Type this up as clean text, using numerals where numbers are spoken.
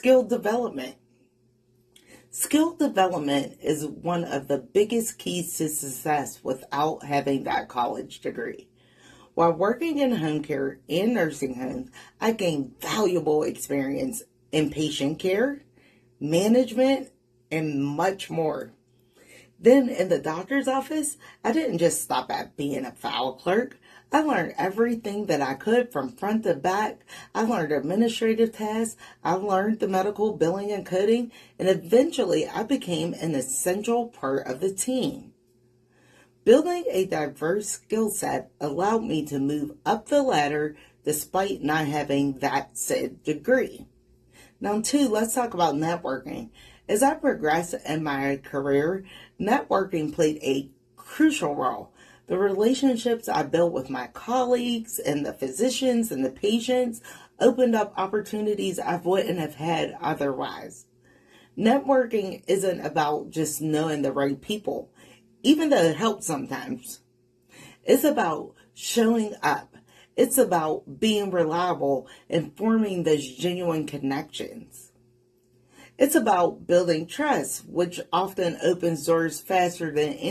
Skill development. Skill development is one of the biggest keys to success without having that college degree. While working in home care and nursing homes, I gained valuable experience in patient care, management, and much more. Then in the doctor's office, I didn't just stop at being a file clerk. I learned everything that I could from front to back. I learned administrative tasks. I learned the medical billing and coding. And eventually I became an essential part of the team. Building a diverse skill set allowed me to move up the ladder despite not having that said degree. Now, two, let's talk about networking. As I progressed in my career, networking played a crucial role. The relationships I built with my colleagues and the physicians and the patients opened up opportunities I wouldn't have had otherwise. Networking isn't about just knowing the right people, even though it helps sometimes. It's about showing up. It's about being reliable and forming those genuine connections. It's about building trust, which often opens doors faster than